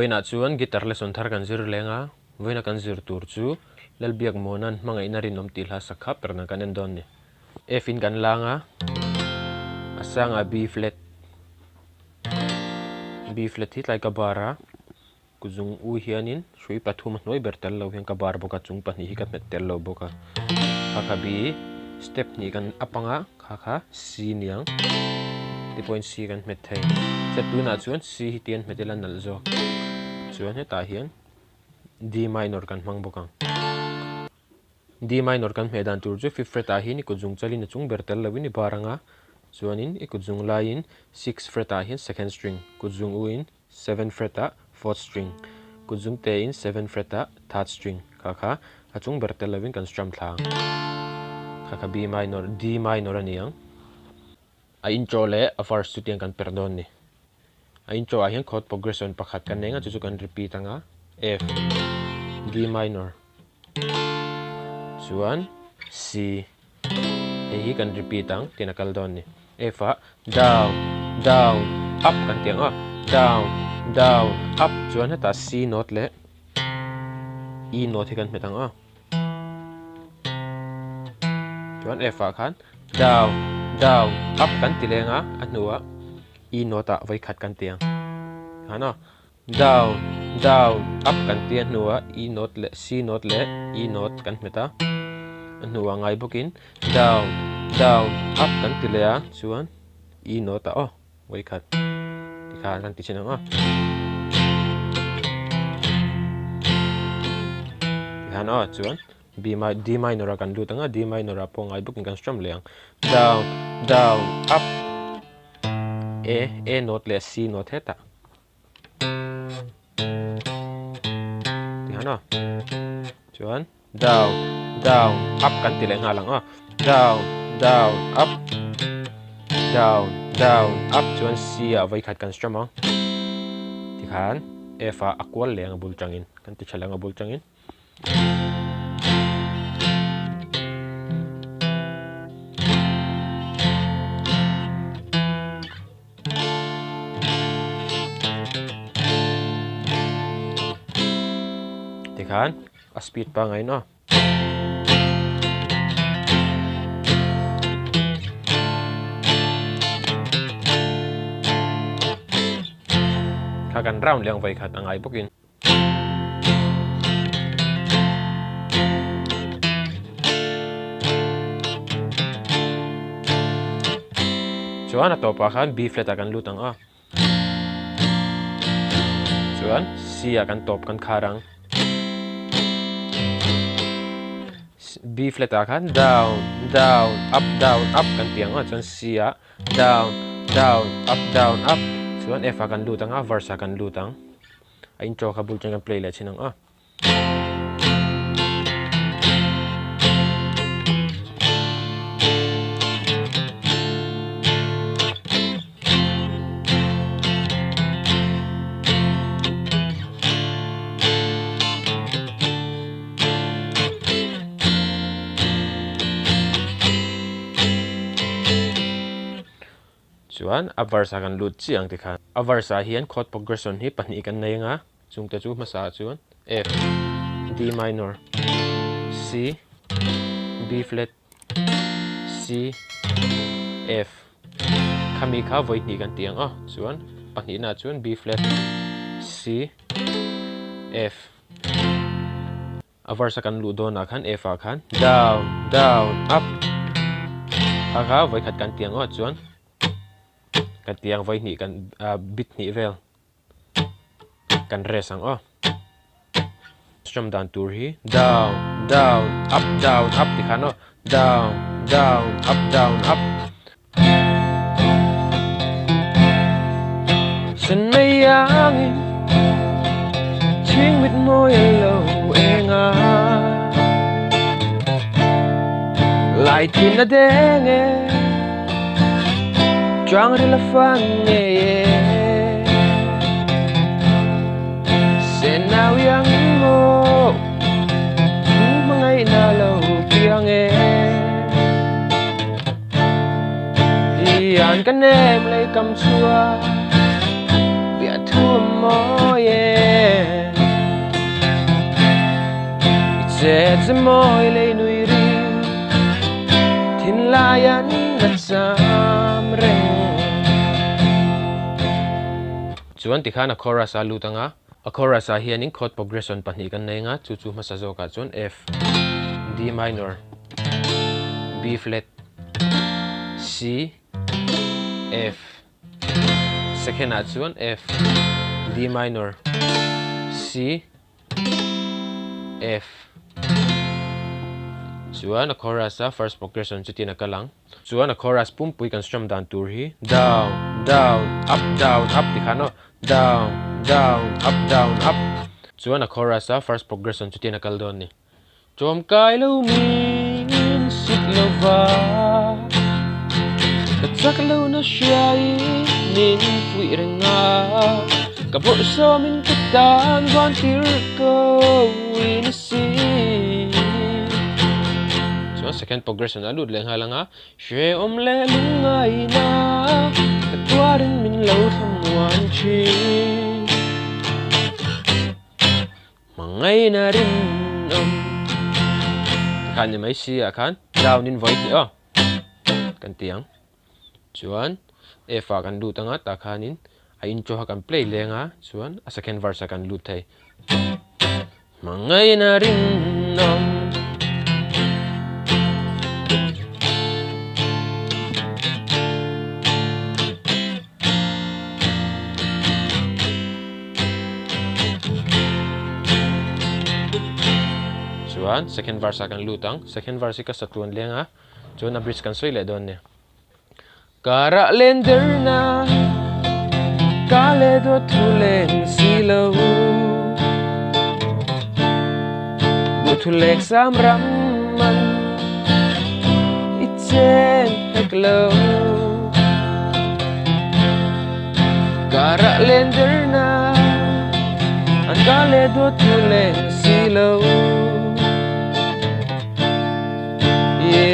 voina chuan guitar lesson thar kan zir lenga voina kan zir tur chu Lalbiakmuana Hmangaihna Rinawm tih hla sakha Perhdan kan en don ni F in kan langa asanga B flat hi tlai ka bara kuzung u hianin hrui pathum hnoi ber tel lo hian ka bar boka chung pahnih hi ka hmet tel lo boka kha B step ni kan apanga kha C niang ti point C kan hmet thei set tuna chuan C hi tian hmetela nal zo chuan heta hian D minor kan hmang boka D minor kan hme dan tur chu 5th fret a hi ni kuzung chalin chung ber tel lo ni baranga chuanin ikuzung lain 6th fret a hian 2nd string kuzung u in 7th fret a 4th string kuzung te in 7th fret a 3rd string kha achung ber tel lovin kan strum thlang kha B minor D minor aniang a intro le a verse chu tiang kan Perhdan ni a intro a hian chord progression pakhat kan nenga chu kan repeat anga F D minor chuan C hi kan repeat ang tinakal don ni F a down down up kan tiang a down down up chuan heta C note le E note hi kan hmetang a chuan F a khan down down up kan ti lenga anuwa E note a vai khat kan tiang hana down down up kan ti anuwa E note le C note le E note kan hmeta anuwa ngai bokin down down up kan ti le a chuan E note a vai khat ti kha kan ti chinang a hana chuan D minor kan lu tanga D minor po ngai bokin kan strum leang down down up A note le C note heta ti hana chuan down down up kan ti leng halang a down down up down down up chuan C a vai khat kan strum a ti khan F a akwal leng bul changin kan ti chalang bul changin kan a speed pa ngai no kha kan round leng vai khat angai bokin chuan a topa khan B flat a kan lutang a chuan C a kan top kan kharang B flat a khan down down up kan tiang a chuan C a down down up chuan F a kan lutang a verse a kan lutang a intro kha bul chang kan play le chinang a chuan a verse kan lut chiang ti khan a verse a hian chord progression hi pahnih kan nei nga chungte chu masa chuan F D minor C B flat C F khami kha voi ni kan tiang a chuan pahnih na chuan B flat C F a verse kan lut don a khan F a khan down down up kha voi khat kan tiang a chuan kan tiang vai ni kan bit ni vel kan resang strum dan tur hi down down up ti khano down down up sen mai yang ching mit moi lo enga lại tin na denge Trang rila fange Senau yang mo Hmangaihna hlawkpui Ian kan em lấy cầm chua Bia thua mô chết môi lấy nuôi ri thiên layan nát sam reng chuan tikha na chorus a lut anga a chorus a hianin chord progression pahnih kan nei nga chu chu masazo ka chuan F D minor B flat C F second a chuan F D minor C F chuan a chorus a first progression chu tin a kalang chuan a chorus pum pui kan strum dan tur hi down down up tikha no down down up chuan a chorus a first progression chu tin a kal don ni chom kai lo min sit lova ka chak lo na shai min fui renga ka bo so min ka tan van tir ko in si second progression alut leng halanga she le lungaihna katwarin min lo thamwan chi Hmangaihna Rinawm kan mai si akan down in voice ni kan tiang chuan F a kan lut anga ta khanin a intro ha kan play lenga chuan a second verse kan lut thei Hmangaihna Rinawm second verse akan lutang second verse ka satuan lenga chuan a bridge kan soi le don ne kara lender na kale do thuleng silo do thuleng sam ram man ichen heklo kara lender na an kale do thuleng silo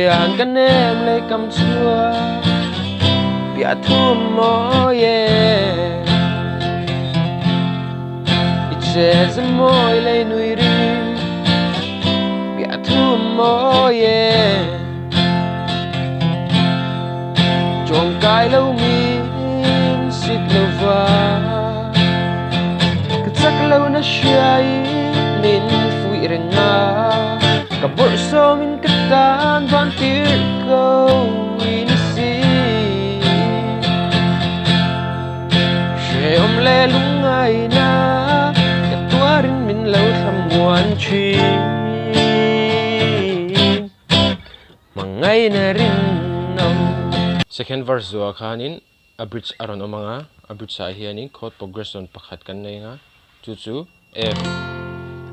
an kan em lấy cầm chua bịa thum môi che dâm môi lấy nuôi ri bịa thum môi chọn cái lâu min xịt lâu va cái chắc lâu nó shai min phui renga ka bo so min ka tan van tir ko in si she le lungaihna katwarin min lo thamwan chi Hmangaihna Rinawm second verse zo khanin a bridge aron omanga a bridge sa hianin chord progression pakhat kan nei nga chu chu F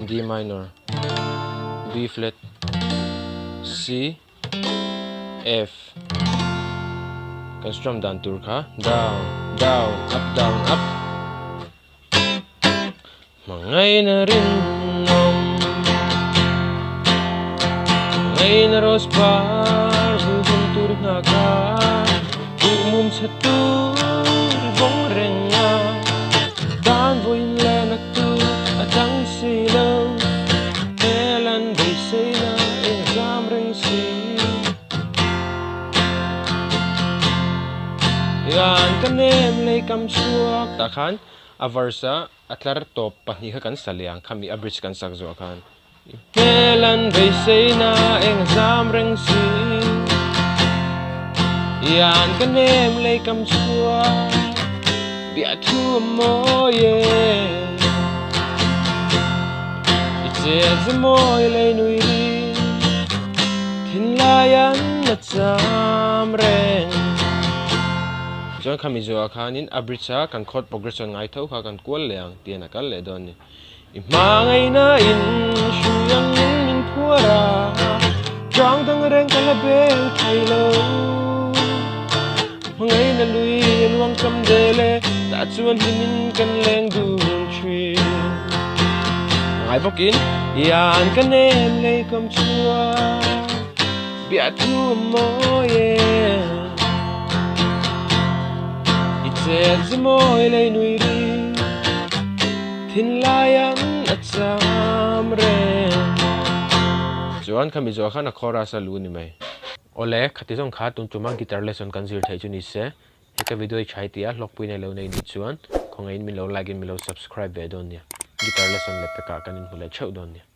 D minor B flat C F kan strum dan tur kha down up Hmangaihna Rinawm Hmangaihna ros par bun tur nga ka mum satur bong renga dan voin le nak tu atang silo elan beisei na yan kan em lấy cầm chuak ta khan a versa atlar top pahnih kha kan saliang khami a bridge kan sak zo khan elan beisei na eng zam reng si yan kan em lấy cầm chuak bịa thu moye che moy lấy nuôi ri thiên layan nát sam reng chuan kha MIZO khanin a bridge kan chord progression ngai tho kha kan kual leang tiana kal le don ni Hmangaihna in shuyang min phuara chang tang reng kala beng thailo Hmangaihna lui luang kam dele ta chuan himin kan leng du thri ngai bokin yan kan em le kam chua bia thu moye che môi lấy nuôi ri thiên layan at sam reng chuan kha MIZO kha na chorus a lu ni mai ole khati jong kha tum tuma guitar lesson kan zir thei chu ni se heka video i chhai tia hlawkpui nei lo nei ni chuan khongai min lo like in min lo subscribe ve don nia guitar lesson le peka kan in hulai cheu don nia